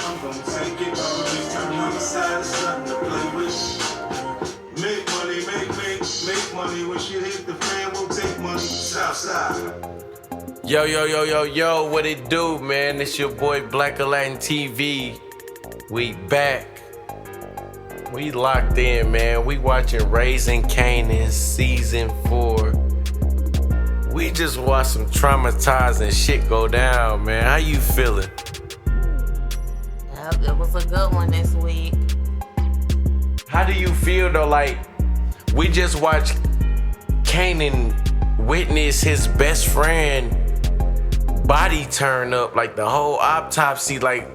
I'm gonna take it. Always turn the other side, it's nothing to play with. Make money, make money. When shit hit the fan, we'll take money. Southside. Yo, what it do, man? It's your boy Black Aladdin TV. We back. We locked in, man. We watching Raising Kanan season 4. We just watched some traumatizing shit go down, man. How you feeling? Yep, it was a good one this week. How do you feel though? Like, we just watched Kanan witness his best friend body turn up, like the whole autopsy. Like,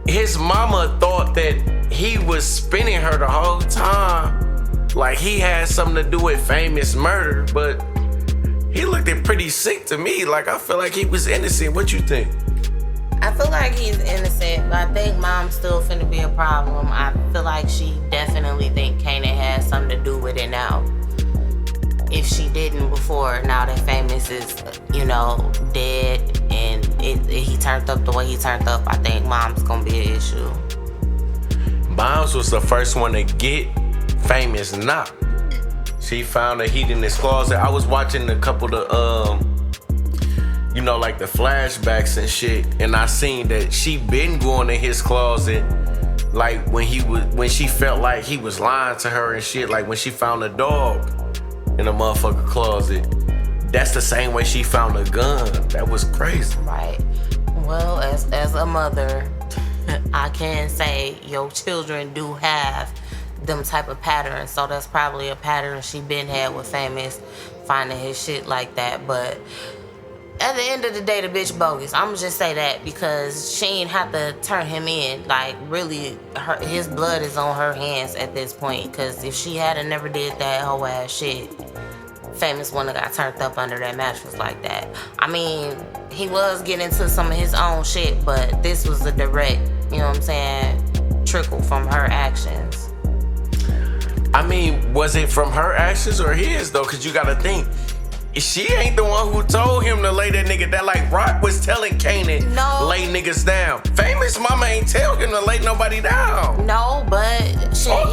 his mama thought that he was spinning her the whole time, like he had something to do with Famous murder, but he looked pretty sick to me. Like, I feel like he was innocent. What you think? I feel like he's innocent, but I think mom's still finna be a problem. I feel like she definitely think Kanan has something to do with it now. If she didn't before, now that Famous is, dead and he turned up the way he turned up, I think mom's gonna be an issue. Moms was the first one to get Famous knocked. She found a heat in his closet. I was watching a couple of like the flashbacks and shit, and I seen that she been going in his closet, like when she felt like he was lying to her and shit. Like when she found a dog in a motherfucker closet, that's the same way she found a gun. That was crazy. Right. Well, as a mother, I can say your children do have them type of patterns, so that's probably a pattern she been had with Famous, finding his shit like that. But at the end of the day, the bitch bogus. I'ma just say that, because she ain't have to turn him in. Like, really, his blood is on her hands at this point, because if she hadn't never did that whole ass shit, Famous wouldn't have got turned up under that mattress like that. I mean, he was getting into some of his own shit, but this was a direct, trickle from her actions. I mean, was it from her actions or his though? Cause you gotta think, she ain't the one who told him to lay that nigga down. Like Rock was telling Kanan, no, lay niggas down. Famous mama ain't tell him to lay nobody down. No, but shit,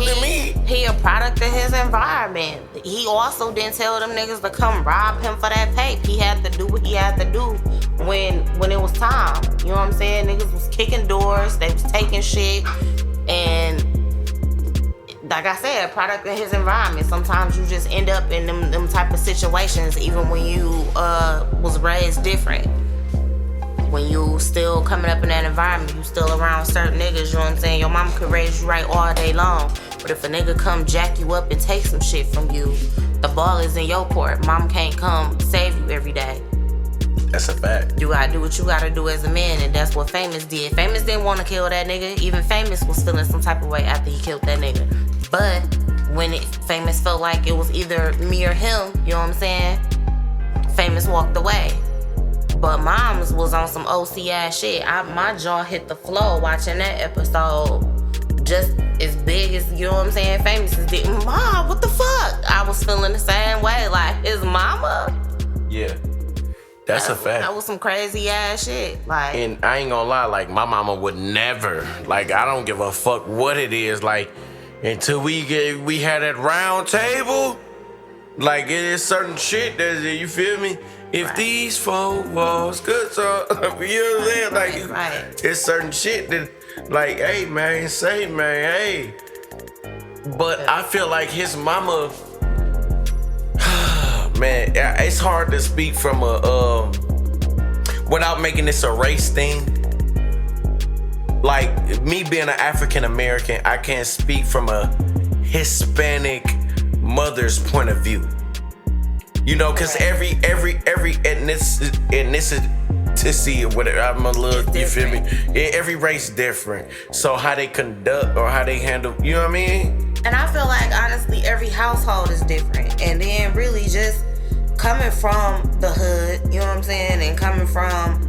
he a product of his environment. He also didn't tell them niggas to come rob him for that tape. He had to do what he had to do when it was time. You know what I'm saying? Niggas was kicking doors, they was taking shit, and like I said, product of his environment. Sometimes you just end up in them type of situations, even when you was raised different. When you still coming up in that environment, you still around certain niggas, you know what I'm saying? Your mama could raise you right all day long, but if a nigga come jack you up and take some shit from you, the ball is in your court. Mom can't come save you every day. That's a fact. You gotta do what you gotta do as a man, and that's what Famous did. Famous didn't want to kill that nigga. Even Famous was feeling some type of way after he killed that nigga. But when Famous felt like it was either me or him, you know what I'm saying? Famous walked away. But Moms was on some OC ass shit. My jaw hit the floor watching that episode. Just as big as, you know what I'm saying, Famous did. Mom, what the fuck? I was feeling the same way. Like, his mama? Yeah. That's a fact. That was some crazy ass shit. Like, and I ain't gonna lie, like my mama would never, like, I don't give a fuck what it is, like, until we had that round table, like, it is certain shit that, you feel me? If right. These four walls could talk, you know what I'm saying? Like, right. It's certain shit that, like, hey man, say man, hey. But I feel like his mama, man, it's hard to speak from without making this a race thing. Like, me being an African American, I can't speak from a Hispanic mother's point of view. You know, cause every ethnicity or whatever, I'm a little, you feel me? Every race different. So how they conduct or how they handle, you know what I mean? And I feel like, honestly, every household is different. And then really just coming from the hood, you know what I'm saying? And coming from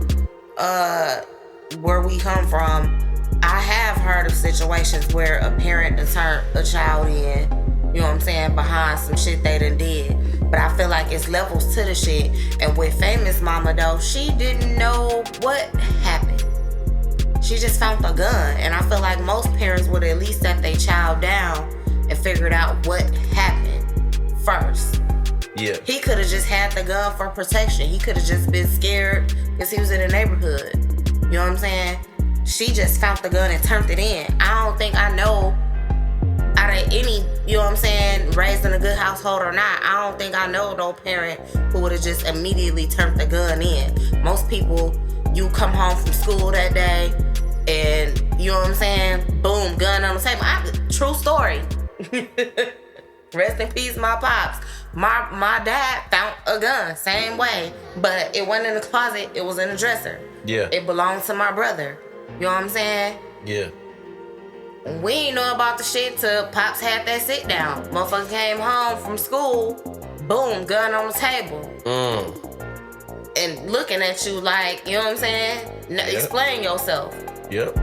where we come from, I have heard of situations where a parent done turned a child in, you know what I'm saying, behind some shit they done did. But I feel like it's levels to the shit. And with Famous mama though, she didn't know what happened. She just found the gun. And I feel like most parents would at least set their child down and figured out what happened first. Yeah. He could have just had the gun for protection. He could have just been scared because he was in the neighborhood. You know what I'm saying? She just found the gun and turned it in. I don't think I know out of any, you know what I'm saying, raised in a good household or not, I don't think I know no parent who would have just immediately turned the gun in. Most people, you come home from school that day and, you know what I'm saying, boom, gun on the table. True story. Rest in peace, my pops. My dad found a gun, same way, but it wasn't in the closet, it was in the dresser. Yeah. It belonged to my brother. You know what I'm saying? Yeah. We ain't know about the shit till Pops had that sit down. Motherfucker came home from school, boom, gun on the table. And looking at you like, you know what I'm saying? Explain yourself. Yep.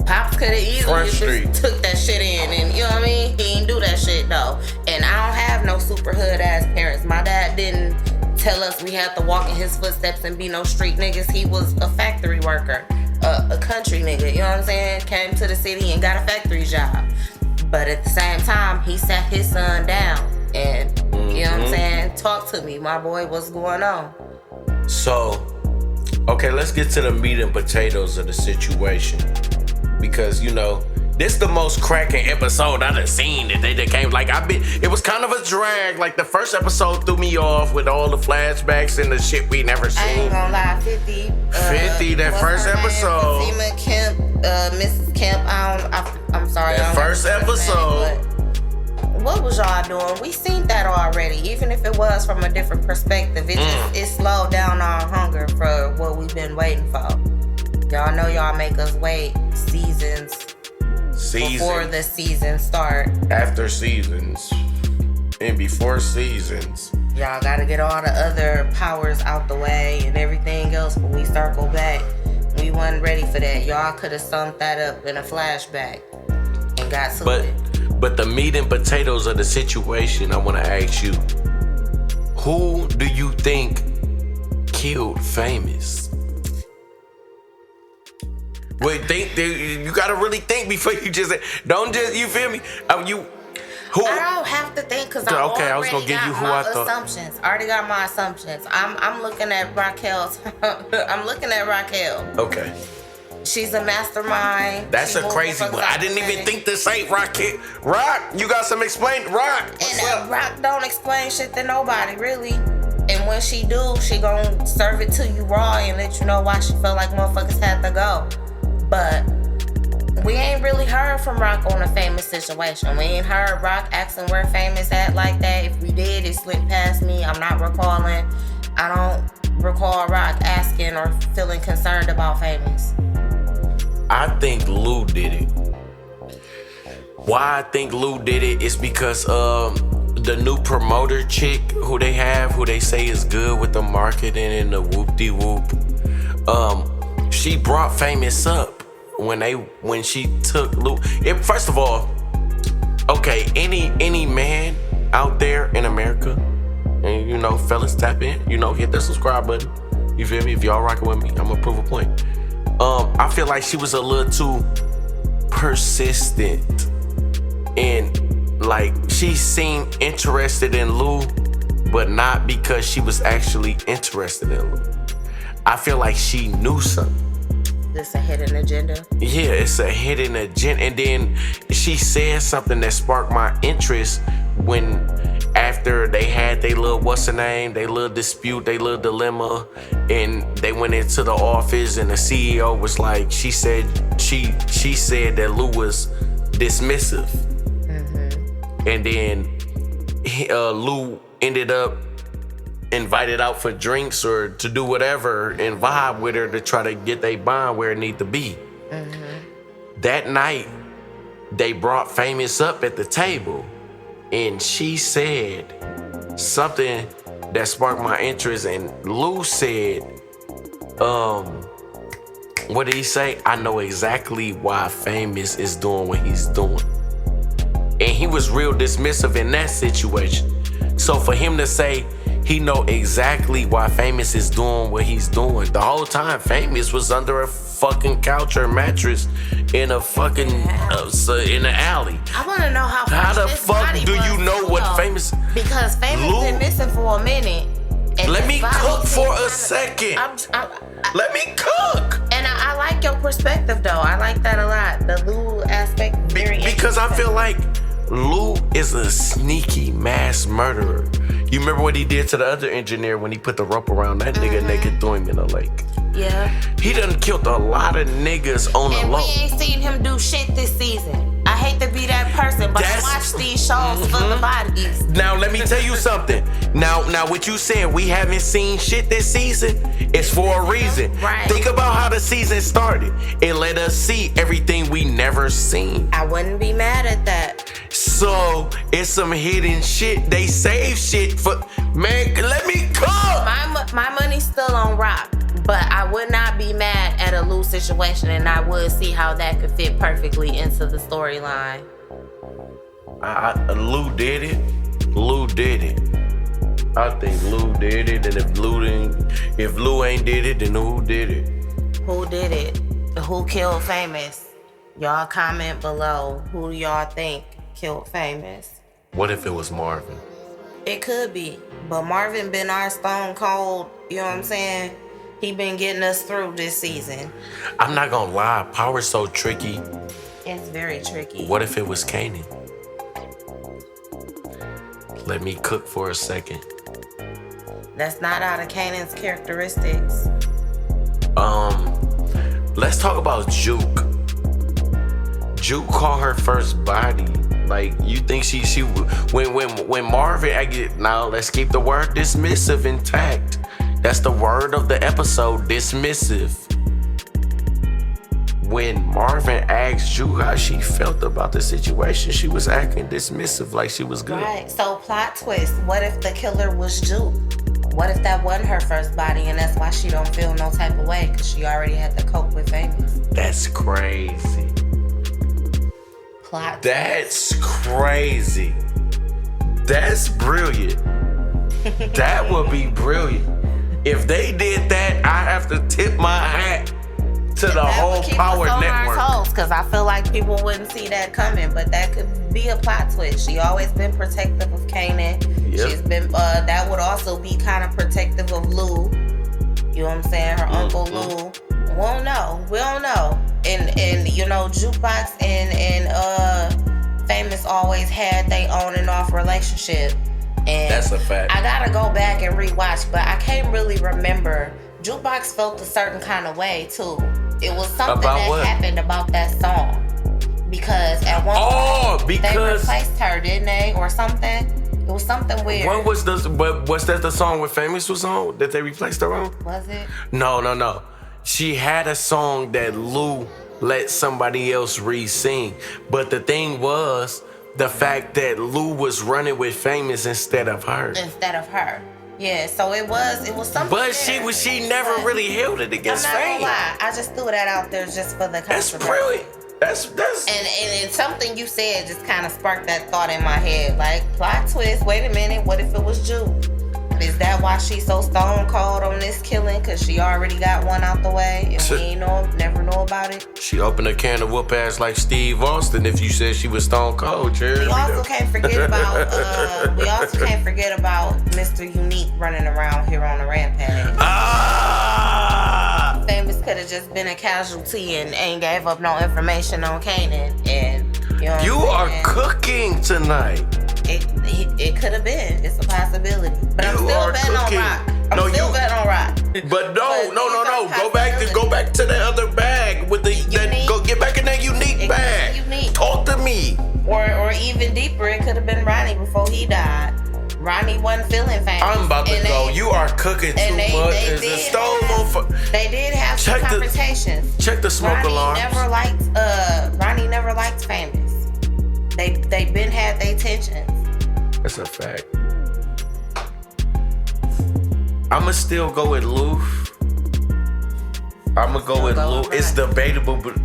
Pops could have easily just took that shit in, and you know what I mean? He didn't do that shit though. And I don't have no super hood ass parents. My dad didn't tell us we had to walk in his footsteps and be no street niggas. He was a factory worker, a country nigga, you know what I'm saying? Came to the city and got a factory job. But at the same time, he sat his son down and, you know what I'm saying? Talk to me, my boy, what's going on? So, okay, let's get to the meat and potatoes of the situation. Because, you know, this the most cracking episode I done seen that they came. Like, it was kind of a drag. Like, the first episode threw me off with all the flashbacks and the shit we never seen. I ain't gonna lie, 50. 50, that first episode. Fatima Kemp, Mrs. Kemp, I'm sorry. That first episode. Name, what was y'all doing? We seen that already. Even if it was from a different perspective, it slowed down our hunger for what we've been waiting for. Y'all know y'all make us wait seasons before the season start. After seasons. And before seasons. Y'all gotta get all the other powers out the way and everything else when we circle back. We wasn't ready for that. Y'all could have summed that up in a flashback and got to it. But the meat and potatoes of the situation, I want to ask you, who do you think killed Famous? Wait, you gotta really think before you just don't just, you feel me? I don't have to think because I was gonna give you who I thought. Assumptions. I already got my assumptions. I'm looking at Raquel's. I'm looking at Raquel. Okay. She's a mastermind. That's a crazy one. I didn't even think to say Raquel. Rock, you got some explain. Rock. And Rock don't explain shit to nobody really. And when she do, she gon' serve it to you raw and let you know why she felt like motherfuckers had to go. But we ain't really heard from Rock on a Famous situation. We ain't heard Rock asking where Famous at like that. If we did, it slipped past me. I'm not recalling. I don't recall Rock asking or feeling concerned about Famous. I think Lou did it. Why I think Lou did it is because the new promoter chick who they say is good with the marketing and the whoop-de-whoop. She brought Famous up when she took Lou. First of all, okay, any man out there in America, and you know, fellas, tap in, you know, hit the subscribe button. You feel me? If y'all rocking with me, I'm gonna prove a point. I feel like she was a little too persistent, and like she seemed interested in Lou, but not because she was actually interested in Lou. I feel like she knew something. This a hidden agenda? Yeah, it's a hidden agenda. And then she said something that sparked my interest when after they had they little, what's her name, they little dispute, they little dilemma, and they went into the office and the CEO was like, she said that Lou was dismissive. Mm-hmm. And then Lou ended up invited out for drinks or to do whatever and vibe with her to try to get their bond where it need to be. Mm-hmm. That night, they brought Famous up at the table and she said something that sparked my interest, and Lou said, what did he say? I know exactly why Famous is doing what he's doing. And he was real dismissive in that situation. So for him to say he know exactly why Famous is doing what he's doing. The whole time, Famous was under a fucking couch or mattress in a fucking in an alley. I want to know how the this fuck body do was you know too, what though. Famous? Because Famous Lou- been missing for a minute. And Let his me body cook seems for a kinda- second. Let me cook. And I like your perspective, though. I like that a lot. The Lou aspect, very Because I interesting. feel like Lou is a sneaky mass murderer. You remember what he did to the other engineer when he put the rope around that nigga naked, threw him in the lake? Yeah. He done killed a lot of niggas on the And low. we ain't seen him do shit this season. I hate to be that person, but I watch these shows for the bodies. Now let me tell you something. Now what you saying? We haven't seen shit this season. It's for a reason. Right. Think about how the season started. It let us see everything we never seen. I wouldn't be mad at that. So it's some hidden shit. They save shit for man. Let me cook. My money's still on Rock, but I would not be mad at a Lou situation, and I would see how that could fit perfectly into the storyline. Lou did it. Lou did it. I think Lou did it, and if Lou ain't did it, then who did it? Who did it? Who killed Famous? Y'all comment below. Who do y'all think killed Famous? What if it was Marvin? It could be, but Marvin been our stone cold. You know what I'm saying? He been getting us through this season. I'm not gonna lie, Power's so tricky. It's very tricky. What if it was Kanan? Let me cook for a second. That's not out of Kanan's characteristics. Let's talk about Juke. Juke caught her first body. Like, you think she when Marvin, now let's keep the word dismissive intact. That's the word of the episode, dismissive. When Marvin asked Juke how she felt about the situation, she was acting dismissive, like she was good. Right. So plot twist. What if the killer was Juke? What if that wasn't her first body, and that's why she don't feel no type of way, because she already had to cope with Famous? That's crazy. Plot. That's crazy. That's brilliant. That would be brilliant. If they did that, I have to tip my hat to the whole Power Network. Because I feel like people wouldn't see that coming, but that could be a plot twist. She always been protective of Kanan. Yep. She's been. That would also be kind of protective of Lou. You know what I'm saying? Her uncle Lou. We don't know. And you know, Jukebox and Famous always had their on and off relationship. And That's a fact. I gotta go back and rewatch, but I can't really remember. Jukebox felt a certain kind of way too. It was something About that what? happened about that song. Because at one point they because replaced her, didn't they? Or something. It was something weird. when was this? But was that the song when Famous was on that they replaced her on? Was it? No. She had a song that Lou let somebody else re-sing. But the thing was, the fact that Lou was running with Famous instead of her. Instead of her. Yeah, so it was something. But there. she never really held it against I'm not gonna Fame. lie. I just threw that out there just for the That's controversy. brilliant. That's And something you said just kind of sparked that thought in my head. Like, plot twist, wait a minute, what if it was Juke? Is that why she's so stone cold on this killing? Because she already got one out the way and we never know about it? She opened a can of whoop ass like Steve Austin if you said she was stone cold, Jerry. We also can't forget about Mr. Unique running around here on a rampage. Famous could have just been a casualty and ain't gave up no information on Kanan. And You are cooking tonight. It could have been. It's a possibility. But I'm still betting on Rock. I'm still betting on Rock. But no. Go back to the other bag with the go get back in that unique bag. Unique. Talk to me. Or even deeper, it could have been Ronnie before he died. Ronnie wasn't feeling Famous. I'm about to go. You are cooking too much. Is the stove on fire? They did have some confrontations. Check the smoke alarm. Ronnie never liked Famous. They been had their tensions. That's a fact. I'ma still go with Lou. It's debatable, but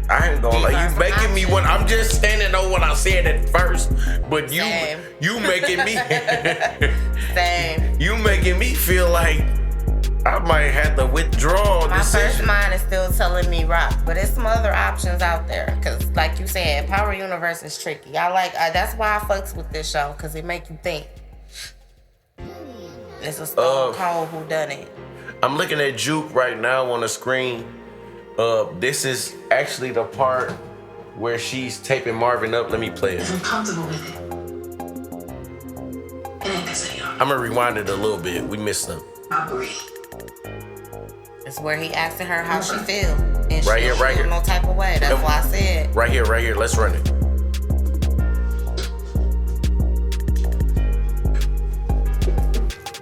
I ain't gonna lie. You making me one. I'm just standing on what I said at first, but you making me. Same. You making me feel like I might have to withdraw. My first mind is still telling me rock, but there's some other options out there. Cause like you said, Power Universe is tricky. That's why I fucks with this show, cause it make you think. It's a Stone Cold whodunit. I'm looking at Juke right now on the screen. This is actually the part where she's taping Marvin up. Let me play it. I'm comfortable with it. It ain't that serious. I'm gonna rewind it a little bit. We missed them. Robbery. It's where he asking her how she feel. And Right she here, don't right feel here. no type of way. That's why I said. Right here. Let's run it.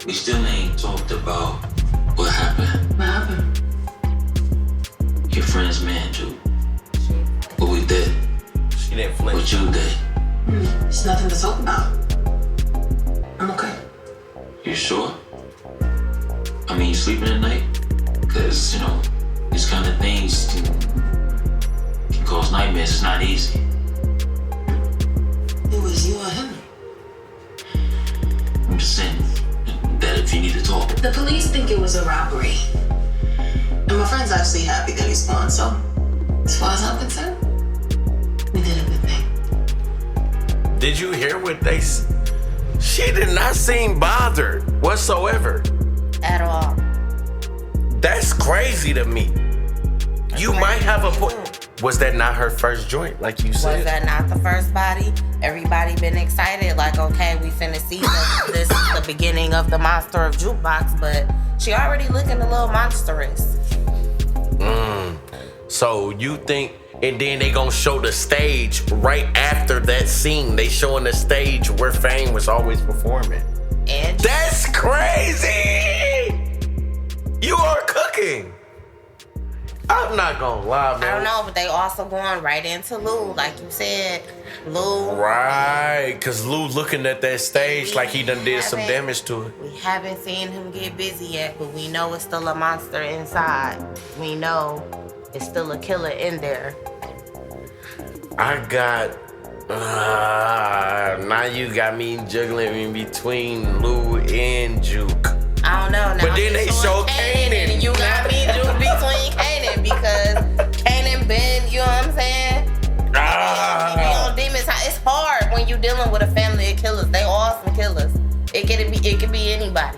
We still ain't talked about what happened. What happened? Your friend's man, Jude. What we did. She didn't What flinch. you did. There's nothing to talk about. I'm okay. You sure? I mean, you sleeping at night? Cause, you know, these kind of things can cause nightmares. It's not easy. It was you or him. I'm just saying that if you need to talk. The police think it was a robbery. And my friend's actually happy that he's gone, so as far as I'm concerned, we did a good thing. Did you hear what they? She did not seem bothered whatsoever. At all. That's crazy to me. You might have a point. Was that not her first joint, like you said? Was that not the first body? Everybody been excited, like, okay, we finna see this is the beginning of the monster of Jukebox, but she already looking a little monstrous. So you think, and then they gonna show the stage right after that scene. They showing the stage where Fame was always performing. And That's crazy! You are cooking. I'm not gonna lie, man. I don't know, but they also going right into Lou, like you said. Lou. Right, cause Lou looking at that stage like he done did some damage to it. We haven't seen him get busy yet, but we know it's still a monster inside. We know it's still a killer in there. I got, now you got me juggling in between Lou and Juke. I don't know. Now But then they show Kanan. and you got me between Kanan because Kanan been, you know what I'm saying? He on demons. It's hard when you dealing with a family of killers. They all some killers. It could be anybody.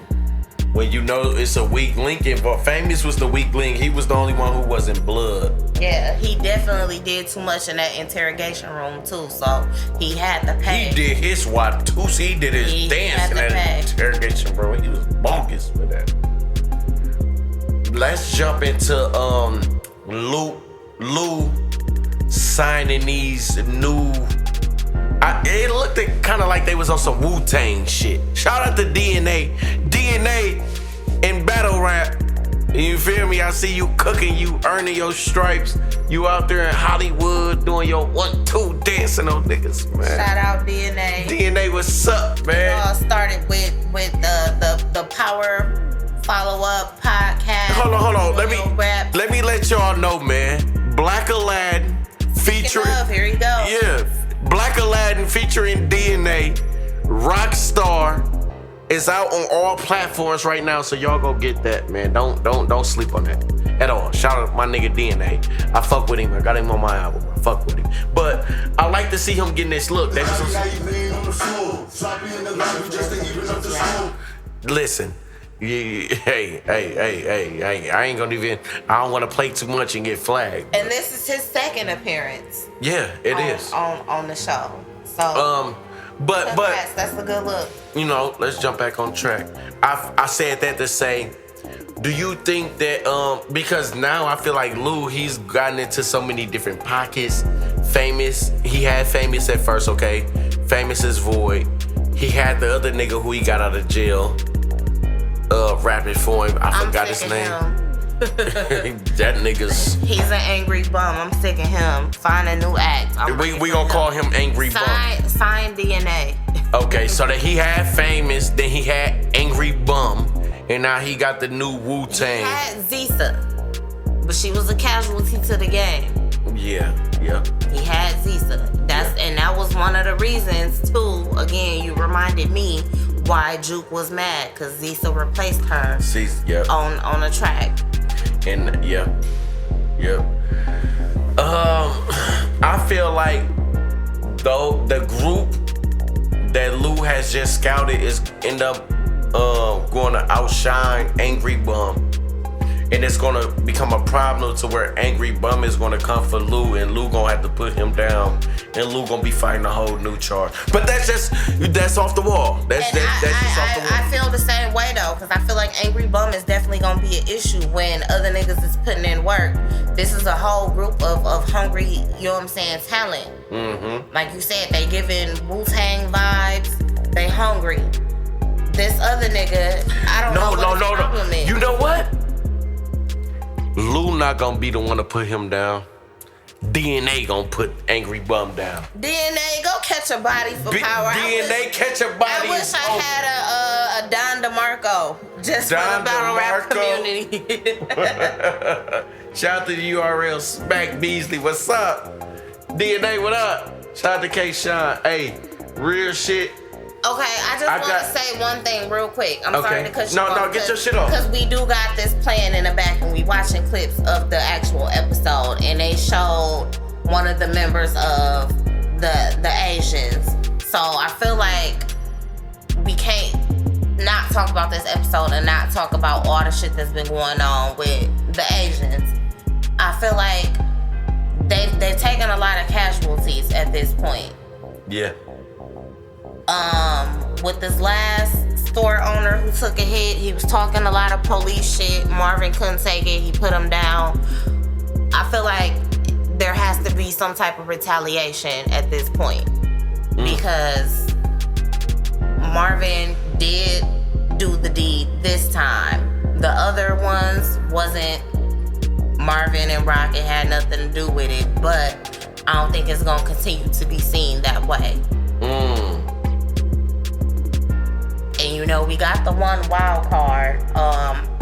When you know it's a weak link involved. Famous was the weak link. He was the only one who wasn't blood. Yeah, he definitely did too much in that interrogation room too, so he had to pay. He did his Watusi. He did his dance in that interrogation, bro. He was bonkers for that. Let's jump into Lou signing these new. It looked kind of like they was on some Wu-Tang shit. Shout out to DNA in battle rap. You feel me? I see you cooking, you earning your stripes. You out there in Hollywood doing your 1-2 dancing on niggas, man. Shout out DNA. DNA, what's up, man? It all started with the Power follow-up podcast. Hold on. Let Rap. me let y'all know, man. Black Aladdin featuring. Here you go. Yeah, Black Aladdin featuring DNA, Rockstar is out on all platforms right now, so y'all go get that, man. Don't sleep on that at all. Shout out my nigga DNA. I fuck with him. I got him on my album. I fuck with him. But I like to see him getting this look. That was listen. Hey, I ain't gonna even, I don't wanna play too much and get flagged. And this is his second appearance. Yeah, it is. On the show. So but that's a good look. you know, let's jump back on track. I said that to say, do you think that because now I feel like Lou, he's gotten into so many different pockets. Famous, he had Famous at first, okay? Famous is Void. He had the other nigga who he got out of jail, rapping for him. I forgot his name. That nigga's. He's an angry bum. I'm sick of him. Find a new act. We gonna call him Angry Bum. Sign DNA. Okay, so that he had Famous, then he had Angry Bum, and now he got the new Wu-Tang. He had Zisa, but she was a casualty to the game. Yeah. He had Zisa. And that was one of the reasons too. Again, you reminded me why Juke was mad, because Zisa replaced her Yep. on a track. And yep. I feel like though the group that Lou has just scouted is end up going to outshine Angry Bum. And it's gonna become a problem to where Angry Bum is gonna come for Lou, and Lou gonna have to put him down, and Lou gonna be fighting a whole new charge. But that's off the wall. That's just off the wall. I feel the same way though, because I feel like Angry Bum is definitely gonna be an issue when other niggas is putting in work. This is a whole group of hungry, you know what I'm saying, talent. Mm-hmm. Like you said, they giving Wu-Tang vibes. They hungry. This other nigga, I don't know what his problem is. You know what? Lou not gonna be the one to put him down. DNA gonna put Angry Bum down. DNA, go catch a body for power. DNA catch a body. I wish I had a Don DeMarco just for the battle rap community. Shout out to the URL Smack Beasley. What's up? DNA, what up? Shout out to K Sean. Hey, real shit. Okay, I just want to say one thing real quick. I'm sorry to cut you off. No, get your shit off. Because we do got this playing in the back and we watching clips of the actual episode, and they showed one of the members of the Asians. So I feel like we can't not talk about this episode and not talk about all the shit that's been going on with the Asians. I feel like they've taken a lot of casualties at this point. Yeah. With this last store owner who took a hit, he was talking a lot of police shit. Marvin couldn't take it. He put him down. I feel like there has to be some type of retaliation at this point because Marvin did do the deed this time. The other ones wasn't. Marvin and Rocket had nothing to do with it, but I don't think it's gonna continue to be seen that way. And you know, we got the one wild card.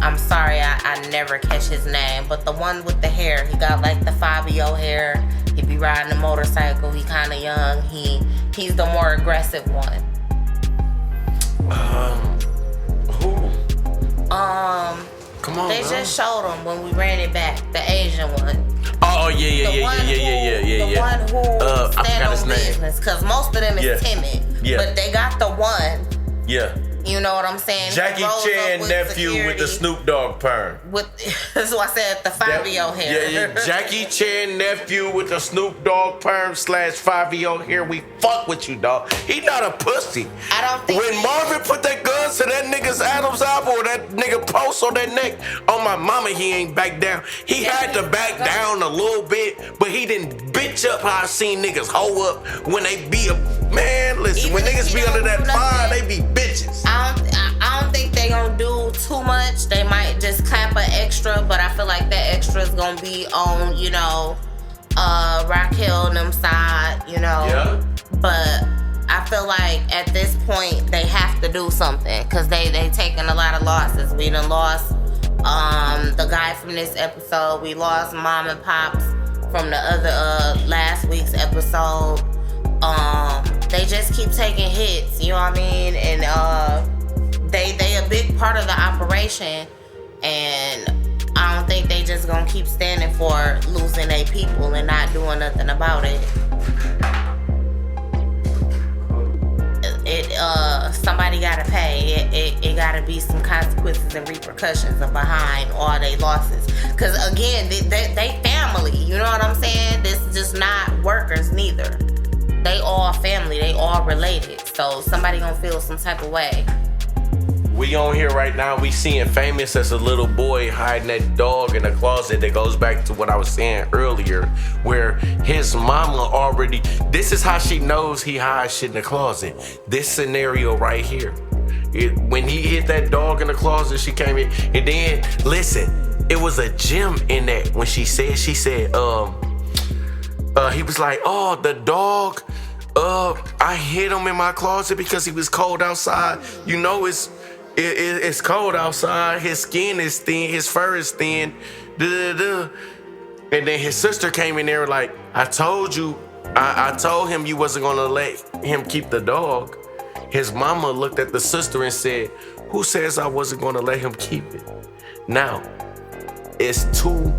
I'm sorry, I never catch his name, but the one with the hair, he got like the Fabio hair. He be riding a motorcycle. He kind of young. He's the more aggressive one. Who? Come on. They just showed him when we ran it back. The Asian one. Oh yeah. The one who stand on his business, cause most of them is timid. Yeah. But they got the one. Yeah. You know what I'm saying? Jackie Chan nephew with the Snoop Dogg perm. That's what I said, the Fabio hair. Yeah. Jackie Chan nephew with the Snoop Dogg perm / Fabio hair. We fuck with you, dog. He not a pussy. I don't think when Marvin put that gun to that nigga's Adam's apple or that nigga post on that neck, on my mama, he ain't back down. He had to back down a little bit, but he didn't bitch up how I seen niggas hoe up when they be a man. Listen, when niggas be under that fire, they be bitches. I don't think they gonna do too much. They might just clap an extra, but I feel like that extra is gonna be on, you know, Raquel and them side, you know. Yeah. But I feel like at this point they have to do something because they taking a lot of losses. We done lost the guy from this episode. We lost Mom and Pops from the other last week's episode. They just keep taking hits, you know what I mean? And they a big part of the operation, and I don't think they just gonna keep standing for losing their people and not doing nothing about it. Somebody gotta pay. It gotta be some consequences and repercussions behind all they losses. Cause again, they family. You know what I'm saying? This is just not workers neither. They all family. They all related. So somebody gonna feel some type of way. We on here right now, we seeing Famous as a little boy hiding that dog in the closet. That goes back to what I was saying earlier, where his mama already, this is how she knows he hides shit in the closet. This scenario right here. When he hit that dog in the closet, she came in, and then, listen, it was a gem in that when she said, he was like, oh, the dog, I hid him in my closet because he was cold outside. You know, it's cold outside. His skin is thin. His fur is thin. And then his sister came in there like, I told you. I told him you wasn't gonna let him keep the dog. His mama looked at the sister and said, who says I wasn't gonna let him keep it? Now, it's two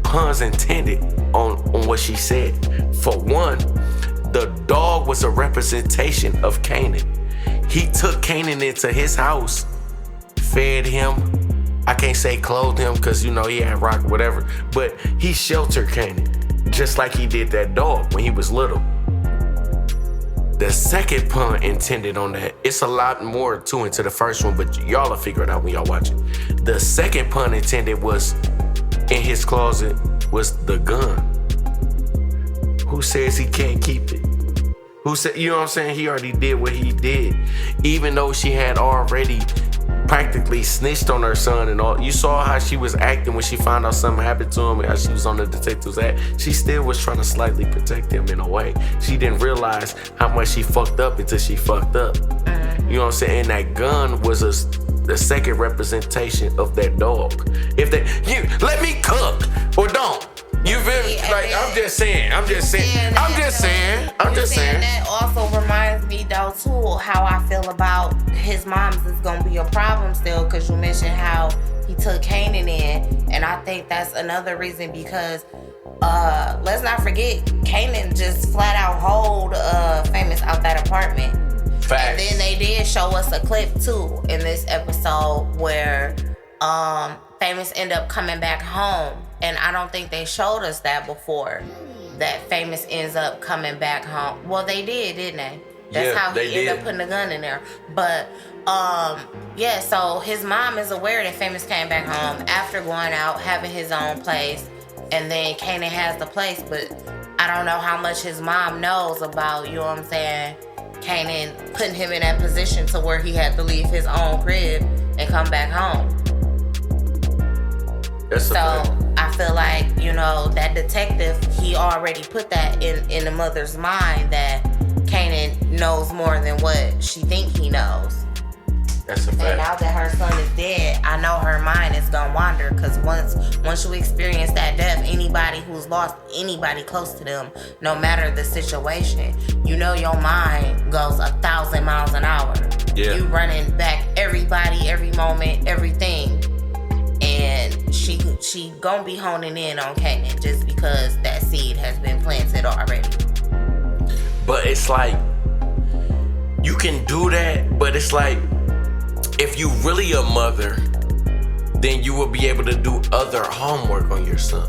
puns intended on what she said. For one, the dog was a representation of Kanan. He took Kanan into his house, fed him. I can't say clothed him because, you know, he had rock, whatever. But he sheltered Kanan, just like he did that dog when he was little. The second pun intended on that, it's a lot more to into the first one, but y'all will figure it out when y'all watch it. The second pun intended was, in his closet was the gun. Who says he can't keep it? Who said, you know what I'm saying? He already did what he did. Even though she had already practically snitched on her son and all. You saw how she was acting when she found out something happened to him and how she was on the detective's act. She still was trying to slightly protect him in a way. She didn't realize how much she fucked up until she fucked up. You know what I'm saying? And that gun was the second representation of that dog. If they, you let me cook or don't. You feel me? Like, I'm just saying. That also reminds me though too how I feel about his mom's is gonna be a problem still, because you mentioned how he took Kanan in, and I think that's another reason because let's not forget Kanan just flat out hold Famous out that apartment. Facts. And then they did show us a clip too in this episode where Famous end up coming back home. And I don't think they showed us that before, that Famous ends up coming back home. Well, they did, didn't they? That's how he ended up putting the gun in there. But, yeah, so his mom is aware that Famous came back home after going out, having his own place. And then Kanan has the place, but I don't know how much his mom knows about, you know what I'm saying, Kanan putting him in that position to where he had to leave his own crib and come back home. So I feel like, you know, that detective, he already put that in the mother's mind that Kanan knows more than what she think he knows. That's a fact. And now that her son is dead, I know her mind is gonna wander, because once you experience that death, anybody who's lost anybody close to them, no matter the situation, you know your mind goes 1,000 miles an hour. Yeah. You running back everybody, every moment, everything. And she gonna be honing in on Kanan just because that seed has been planted already. But it's like, you can do that, but it's like, if you really a mother, then you will be able to do other homework on your son.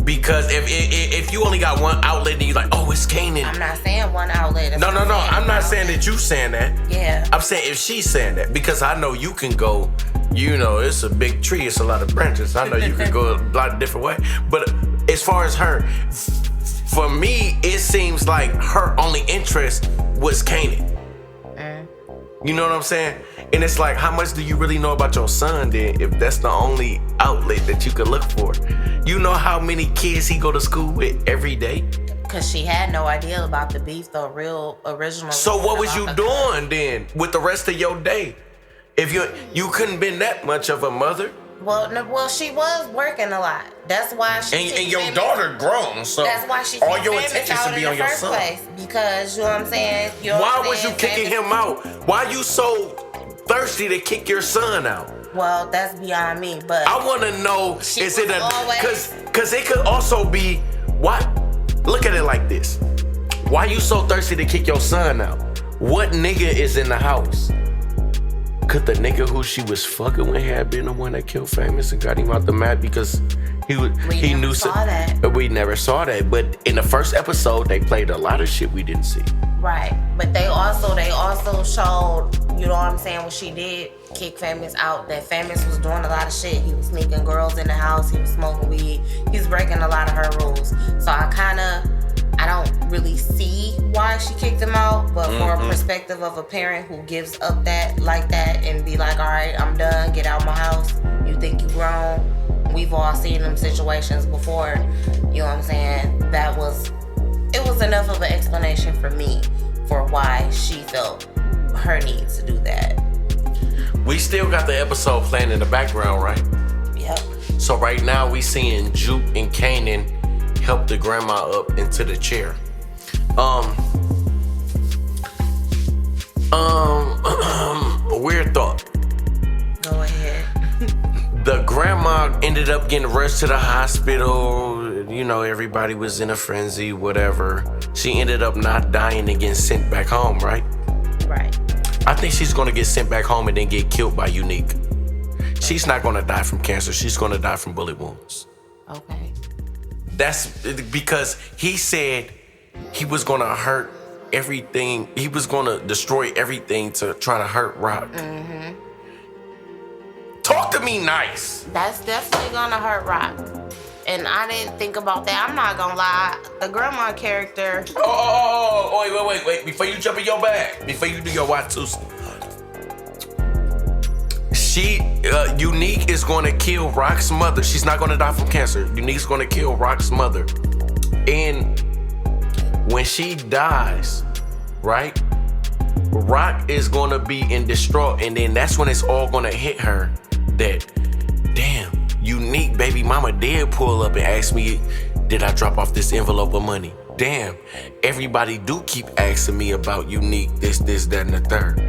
Because if you only got one outlet and you like, oh, it's Kanan. I'm not saying one outlet. No. I'm not saying that you saying that. Yeah. I'm saying if she's saying that, because I know you can go, you know, it's a big tree, it's a lot of branches. I know you can go a lot of different ways. But as far as her, for me, it seems like her only interest was Kanan. You know what I'm saying? And it's like, how much do you really know about your son then, if that's the only outlet that you could look for? You know how many kids he go to school with every day? Because she had no idea about the beef, the real original. So what was you doing then with the rest of your day? If you couldn't been that much of a mother? Well, she was working a lot. That's why she. And your daughter grown, so that's why she. All your attention should be on your son. Place, because you know what I'm saying. Why was you kicking him out? Why you so thirsty to kick your son out? Well, that's beyond me. But I want to know: is it because it could also be what? Look at it like this: why you so thirsty to kick your son out? What nigga is in the house? Could the nigga who she was fucking with have been the one that killed Famous and got him out the map because he knew that. We never saw that. But in the first episode, they played a lot of shit we didn't see. Right, but they also showed, you know what I'm saying, when she did kick Famous out, that Famous was doing a lot of shit. He was sneaking girls in the house. He was smoking weed. He was breaking a lot of her rules. So I don't really see why she kicked him out, but for a perspective of a parent who gives up that like that and be like, all right, I'm done, get out my house. You think you grown? We've all seen them situations before. You know what I'm saying? It was enough of an explanation for me for why she felt her need to do that. We still got the episode playing in the background, right? Yep. So right now we seeing Juke and Kanan help the grandma up into the chair. Weird thought. Go ahead. The grandma ended up getting rushed to the hospital. You know, everybody was in a frenzy, whatever. She ended up not dying and getting sent back home, right? Right. I think she's gonna get sent back home and then get killed by Unique. She's not gonna die from cancer. She's gonna die from bullet wounds. Okay. That's because he said he was gonna hurt everything. He was gonna destroy everything to try to hurt Rock. Mm-hmm. Talk to me nice. That's definitely gonna hurt Rock. And I didn't think about that. I'm not gonna lie. The grandma character. Oh, wait. Before you jump in your bag, before you do your Watusi. Unique is gonna kill Rock's mother. She's not gonna die from cancer. Unique's gonna kill Rock's mother. And when she dies, right? Rock is gonna be in distraught, and then that's when it's all gonna hit her that, damn, Unique baby mama did pull up and ask me, did I drop off this envelope of money? Damn, everybody do keep asking me about Unique, this, that, and the third.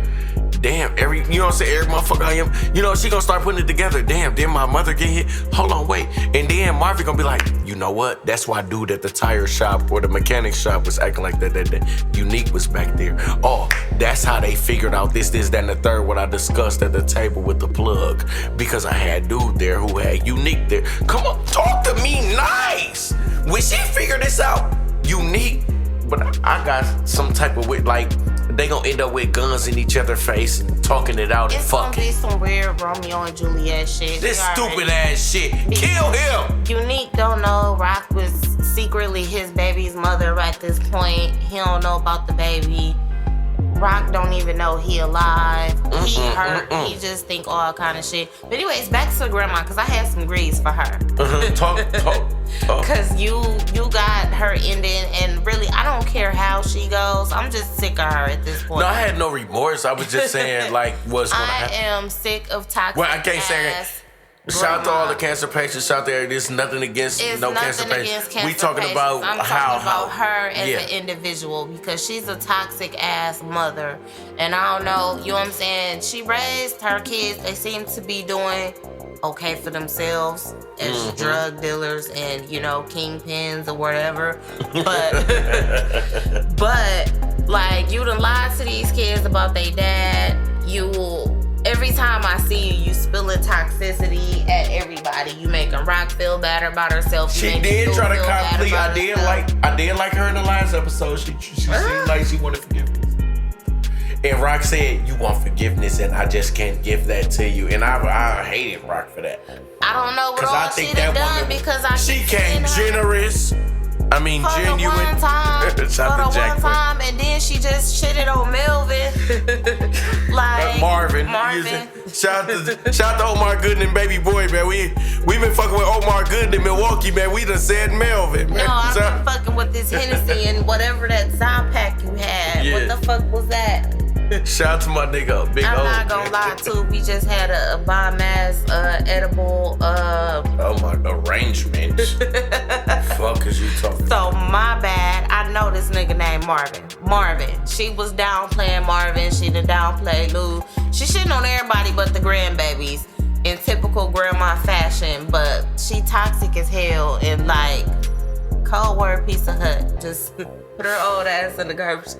Damn, you know what I'm saying? Every motherfucker I am, you know, she gonna start putting it together. Damn, did my mother get hit? Hold on, wait. And then Marvin gonna be like, you know what? That's why dude at the tire shop or the mechanic shop was acting like that Unique was back there. Oh, that's how they figured out this, that, and the third, what I discussed at the table with the plug. Because I had dude there who had Unique there. Come on, talk to me nice. When she figured this out, Unique, but I got some type of like, they gonna end up with guns in each other's face and talking it out and fucking. It's gonna be some weird Romeo and Juliet shit. This stupid ass shit. Kill him! Unique don't know Rock was secretly his baby's mother at this point. He don't know about the baby. Rock don't even know he alive. He hurt. He just think all kind of shit. But anyways, back to the grandma, because I had some grease for her. Talk. Because you got her ending, and really, I don't care how she goes. I'm just sick of her at this point. No, I had no remorse. I was just saying, like, what's gonna happen. I am sick of toxic Well, I can't say that. Shout out to all the cancer patients out there. There's nothing against cancer patients. We talking about I'm talking about her as an individual, because she's a toxic ass mother. And I don't know, you know what I'm saying? She raised her kids. They seem to be doing okay for themselves as drug dealers and, you know, kingpins or whatever. But like, you done lied to these kids about their dad. Every time I see you, you spilling toxicity at everybody. You making Rock feel bad about herself. She did try to complete. I did like her in the last episode. She seemed like she wanted forgiveness. And Rock said, "You want forgiveness, and I just can't give that to you." And I hated Rock for that. I don't know what all she done because she came generous. I mean, genuine. For the one time, and then she just shitted on Melvin. Like Marvin. Shout out to Omar Gooden and Baby Boy, man. We been fucking with Omar Gooden in Milwaukee, man. We done said Melvin, man. No, I've been fucking with this Hennessy and whatever that Zompack you had. Yeah. What the fuck was that? Shout out to my nigga, Big O. I'm not gonna lie, too. We just had a bomb ass edible. Oh my arrangement. Fuck is you talking? So my bad. I know this nigga named Marvin. She was downplaying Marvin. She done downplayed Lou. She shitting on everybody but the grandbabies in typical grandma fashion. But she toxic as hell and like cold word piece of hut. Just put her old ass in the garbage.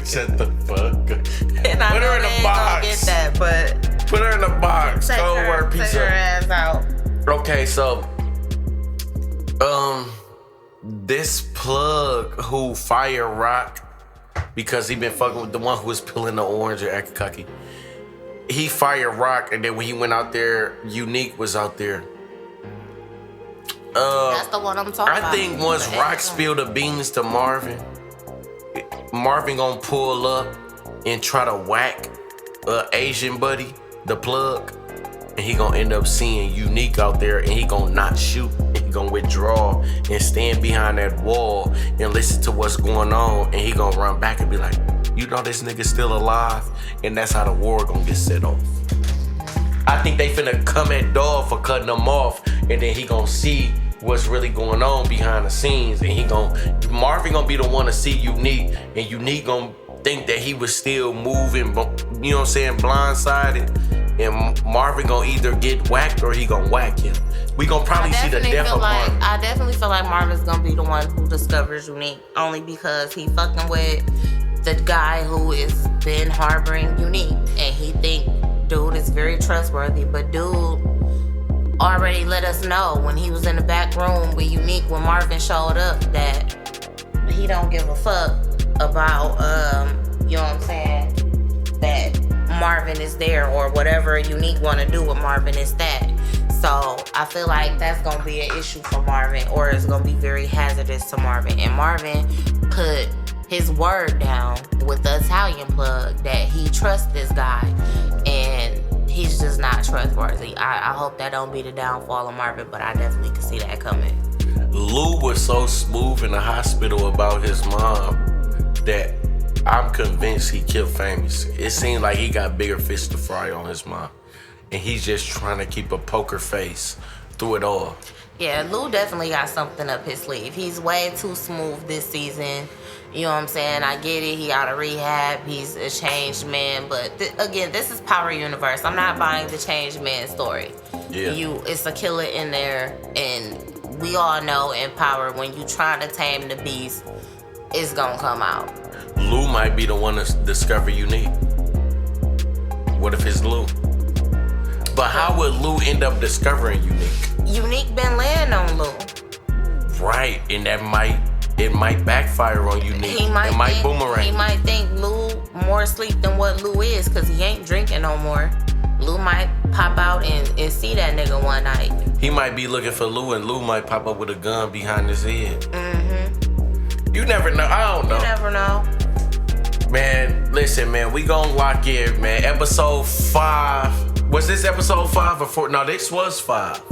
Shut the fuck up. And I put know her in they a ain't box. gonna get that, but put her in a box. Cold word piece take her ass out. Okay, so this plug who fired Rock because he been fucking with the one who was peeling the orange or acting cocky. He fired Rock, and then when he went out there, Unique was out there. That's the one I'm talking about. I think once Rock spilled the beans to Marvin gonna pull up and try to whack Asian buddy, the plug, and he gonna end up seeing Unique out there, and he gonna not shoot. He gonna withdraw and stand behind that wall and listen to what's going on, and he gonna run back and be like, you know this nigga still alive, and that's how the war gonna get set off. I think they finna come at Dog for cutting him off, and then he gonna see what's really going on behind the scenes, and Marvin gonna be the one to see Unique, and Unique gonna think that he was still moving, you know what I'm saying, blindsided. And Marvin gonna either get whacked or he gonna whack him. We gonna probably see the death of Marvin. I definitely feel like Marvin's gonna be the one who discovers Unique, only because he fucking with the guy who is been harboring Unique, and he think dude is very trustworthy, but dude already let us know when he was in the back room with Unique when Marvin showed up that he don't give a fuck about you know what I'm saying, that Marvin is there, or whatever Unique want to do with Marvin is that. So I feel like that's gonna be an issue for Marvin, or it's gonna be very hazardous to Marvin. And Marvin put his word down with the Italian plug that he trusts this guy, and he's just not trustworthy. I hope that don't be the downfall of Marvin, but I definitely can see that coming. Lou was so smooth in the hospital about his mom that I'm convinced he killed Famous. It seemed like he got bigger fish to fry on his mom, and he's just trying to keep a poker face through it all. Yeah, Lou definitely got something up his sleeve. He's way too smooth this season. You know what I'm saying? I get it. He out of rehab. He's a changed man. But again, this is Power Universe. I'm not buying the changed man story. Yeah. It's a killer in there, and we all know in Power, when you trying to tame the beast, it's gonna come out. Lou might be the one to discover Unique. What if it's Lou? But how would Lou end up discovering Unique? Unique been laying on Lou. Right, and it might backfire on Unique. It might boomerang. He might think Lou more asleep than what Lou is, because he ain't drinking no more. Lou might pop out and see that nigga one night. He might be looking for Lou, and Lou might pop up with a gun behind his head. Mm-hmm. You never know. I don't know. You never know. Man, listen, man, we gonna lock in, man. Episode 5. Was this episode 5 or 4? No, this was 5.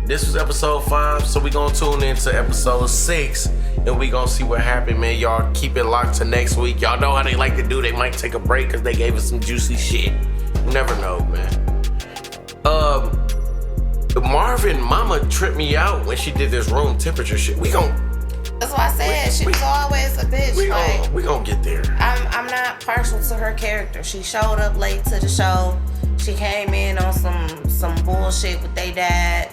This was episode 5, so we gonna tune into episode 6, and we gonna see what happened, man. Y'all keep it locked to next week. Y'all know how they like to do. They might take a break because they gave us some juicy shit. You never know, man. Marvin mama tripped me out when she did this room temperature shit. That's why I said she was always a bitch. We gonna get there. I'm not partial to her character. She showed up late to the show. She came in on some bullshit with they dad.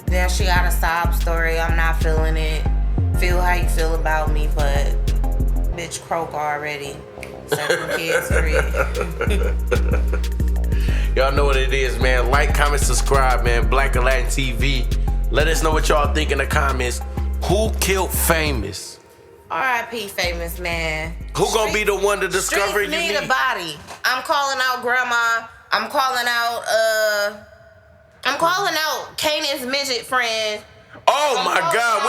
Then she got a sob story. I'm not feeling it. Feel how you feel about me, but bitch croak already. Set some kids free. Y'all know what it is, man. Like, comment, subscribe, man. Black Aladdin TV. Let us know what y'all think in the comments. Who killed Famous? R.I.P. Famous, man. Who gonna be the one to discover Streets need Unique? a body. I'm calling out Grandma. I'm calling out Kanan's midget friend. Oh my God,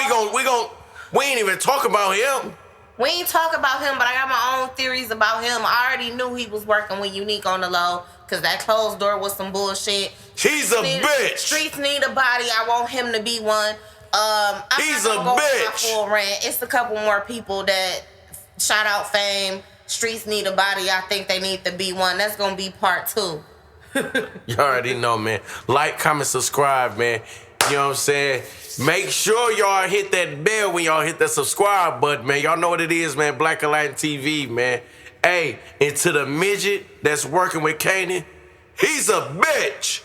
we ain't even talk about him. We ain't talk about him, but I got my own theories about him. I already knew he was working with Unique on the low, because that closed door was some bullshit. He's a bitch. Streets need a body. I want him to be one. He's a bitch. My full rant. It's a couple more people that shout out Fame. Streets need a body. I think they need to be one. That's gonna be part 2. You already know, man. Like, comment, subscribe, man. You know what I'm saying? Make sure y'all hit that bell when y'all hit that subscribe button, man. Y'all know what it is, man. Black Aladdin TV, man. Hey, and to the midget that's working with Kanan, he's a bitch.